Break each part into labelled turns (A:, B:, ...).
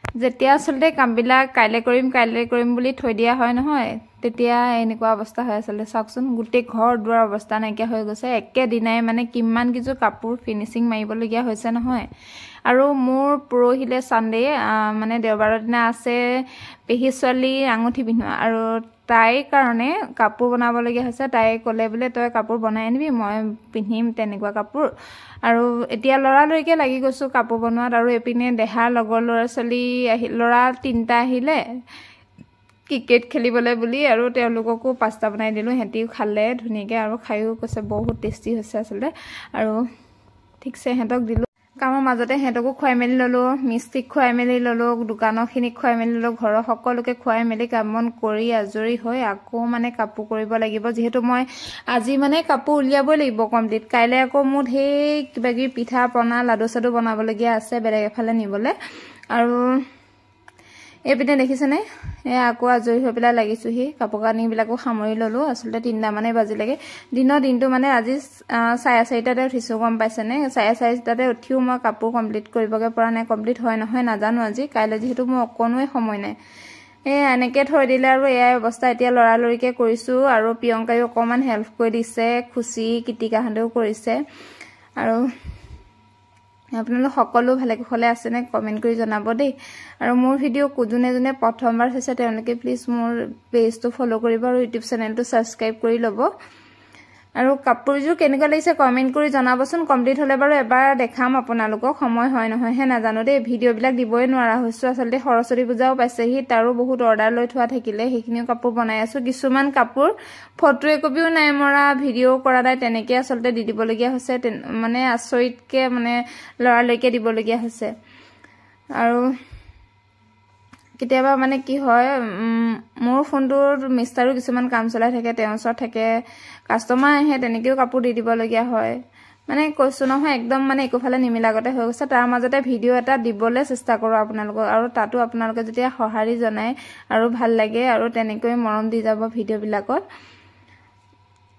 A: যেতিয়া আচলতে কামবিলাক কাইলৈ কৰিম বুলি থৈ দিয়া হয় নহয় তেতিয়া এনেকুৱা অৱস্থা হয় আচলতে চাওকচোন গোটেই ঘৰ দুৱাৰ অৱস্থা নাইকিয়া হৈ গৈছে একে দিনাই মানে কিমান কিছু কাপোৰ ফিনিশিং মাৰিবলগীয়া হৈছে নহয় আৰু মোৰ পৰহিলে সানডে মানে দেওবাৰৰ দিনা আছে পেহী ছোৱালী আঙুঠি পিন্ধোৱা আৰু তাইৰ কাৰণে কাপোৰ বনাবলগীয়া হৈছে তাই ক'লে বোলে তই কাপোৰ বনাই আনিবি মই পিন্ধিম তেনেকুৱা কাপোৰ আৰু এতিয়া লৰালৰিকে লাগি গৈছো কাপোৰ বনোৱাত আৰু এপিনে দেহাৰ লগৰ ল'ৰা ছোৱালী ল'ৰা তিনটা আহিলে ক্ৰিকেট খেলিবলৈ বুলি আৰু তেওঁলোককো পাস্তা বনাই দিলো হেঁতিও খালে ধুনীয়াকৈ আৰু খায়ো কৈছে বহুত টেষ্টি হৈছে আচলতে আৰু ঠিকছে হেঁতক দিলো কামৰ মাজতে হেঁতকো খুৱাই মেলি ললো মিষ্টিক খুৱাই মেলি ললো দোকানৰখিনিক খুৱাই মেলি ললো ঘৰৰ সকলোকে খুৱাই মেলি কাম বন কৰি আজৰি হৈ আকৌ মানে কাপোৰ কৰিব লাগিব যিহেতু মই আজি মানে কাপোৰ উলিয়াবই লাগিব কমপ্লিট কাইলৈ আকৌ মোৰ ঢেৰ কিবাকিবি পিঠা পনা লাডু চাডু বনাবলগীয়া আছে বেলেগ এফালে নিবলৈ আৰু এইপিনে দেখিছেনে আকৌ আজৰি হৈ পেলাই লাগিছোহি কাপোৰ কানিবিলাকো সামৰি ললো আচলতে 3টা মানে বাজিলেগে দিনটো মানে আজি 4:30টাতে উঠিছো গম পাইছেনে 4:30টাতে উঠিও মই কাপোৰ কমপ্লিট কৰিবগে পৰা নাই কমপ্লিট হয় নহয় নাজানো আজি কাইলৈ যেহেতু মোৰ অকণোৱে সময় নাই এনেকে থৈ দিলে আৰু এয়াই অৱস্থা এতিয়া লৰালৰিকে কৰিছো আৰু প্ৰিয়ংকায়ো অকমান হেল্প কৰি দিছে খুচি কিটিকাহঁতেও কৰিছে আৰু আপোনালোক সকলো ভালে কুশলে আছে নে কমেন্ট কৰি জনাব দেই আৰু মোৰ ভিডিও যোনে প্ৰথমবাৰ চাইছে তেওঁলোকে প্লিজ মোৰ পেজটো ফলো কৰিব আৰু ইউটিউব চেনেলটো সাবস্ক্ৰাইব কৰি ল'ব আৰু কাপোৰযোৰ কেনেকুৱা লাগিছে কমেন্ট কৰি জনাবচোন কমপ্লিট হলে বাৰু এবাৰ দেখাম আপোনালোকক সময় হয় নহয় হে নাজানো দেই ভিডিওবিলাক দিবই নোৱাৰা হৈছো আচলতে সৰস্বতী পূজাও পাইছেহি তাৰো বহুত অৰ্ডাৰ লৈ থোৱা থাকিলে সেইখিনিও কাপোৰ বনাই আছো কিছুমান কাপোৰ ফটো একপিও নাই মৰা ভিডিও কৰা নাই তেনেকৈ আচলতে দি দিবলগীয়া হৈছে মানে আচৰিতকে মানে লৰালৈকে দিবলগীয়া হৈছে আৰু কেতিয়াবা মানে কি হয় মোৰ ফোনটোৰ মিষ্টাৰো কিছুমান কাম চলাই থাকে তেওঁৰ ওচৰত থাকে কাস্টমাৰ আহে তেনেকৈও কাপোৰ দি দিবলগীয়া হয় মানে কৈছো নহয় একদম মানে একোফালে নিমিলাগতে হৈ গৈছে তাৰ মাজতে ভিডিও এটা দিবলৈ চেষ্টা কৰো আপোনালোকক আৰু তাতো আপোনালোকে যেতিয়া সহাৰি জনায় আৰু ভাল লাগে আৰু তেনেকৈ মৰম দি যাব ভিডিওবিলাকত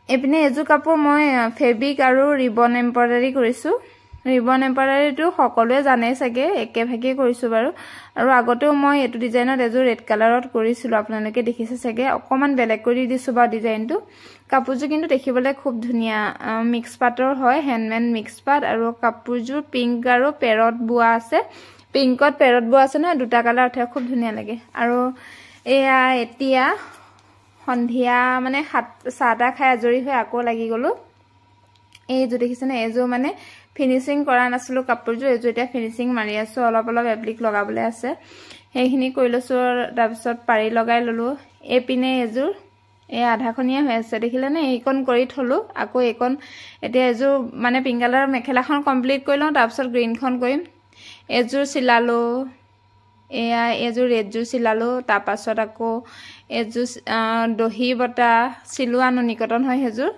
A: এপিনে এযোৰ কাপোৰ মই ফেব্ৰিক আৰু ৰিবন এমব্ৰইডাৰী কৰিছো ৰিবন এমব্ৰইডাৰীটো সকলোৱে জানে চাগে একেভাগে কৰিছো বাৰু আৰু আগতেও মই এটো ডিজাইনত এযোৰ ৰেড কালাৰত কৰিছিলো আপোনালোকে দেখিছে চাগে অকমান বেলেগ কৰি দিছো বা ডিজাইনটো কাপোৰযোৰ কিন্তু দেখিবলৈ খুব ধুনীয়া মিক্স পাটৰ হয় হ্যান্ডমেড মিক্স পাট আৰু কাপোৰযোৰ পিংক আৰু পেৰট বোৱা আছে পিংকত পেৰট বোৱা আছে নহয় দুটা কালাৰ উঠে খুব ধুনীয়া লাগে আৰু এয়া এতিয়া সন্ধিয়া মানে 7টা খাই আজৰি হৈ আকৌ লাগি গলো এইযোৰ দেখিছেনে এইযোৰ মানে ফিনিশিং কৰা নাছিলো কাপোৰযোৰ এইযোৰ এতিয়া ফিনিশিং মাৰি আছো অলপ এপ্লিক লগাবলৈ আছে সেইখিনি কৰি লৈছো তাৰ পিছত পাৰি লগাই ললো এপিনে এযোৰ এই আধাখনিয়া হৈ আছে দেখিলে নে এইকন কৰি থলো আকৌ এইকন এতিয়া এযোৰ মানে পিংক কালাৰৰ মেখেলাখন কমপ্লিট কৰি লওঁ তাৰ পিছত গ্ৰীনখন কৰিম এযোৰ চিলালো এয়া এযোৰ ৰেডযোৰ চিলালো তাৰ পাছত আকৌ এযোৰ দহি বটা চিলোৱা নুনিকটন হয় হেযোৰ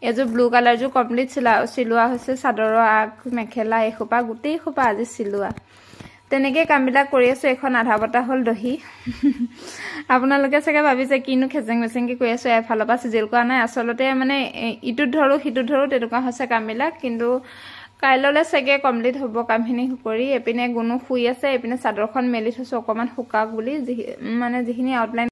A: এযোৰ ব্লু কালাৰযোৰ কমপ্লিট চিলোৱা হৈছে চাদৰৰ আগ মেখেলা এখোপা গোটেই খোপা আজি চিলোৱা তেনেকৈ কামবিলাক কৰি আছো এখন আধা বটা হল দহি আপোনালোকে চাগে ভাবিছে কিনো খেজেং মেচেংকে কৰি আছো এফালৰ পৰা চিজিল কৰা নাই আচলতে মানে ইটোত ধৰো সিটোত ধৰো তেনেকুৱা হৈছে কামবিলাক কিন্তু কাইলৈলে চাগে কমপ্লিট হ'ব কামখিনি কৰি এপিনে গুণো শুই আছে এপিনে চাদৰখন মেলি থৈছো অকমান শুকাক বুলি মানে যিখিনি আউটলাইন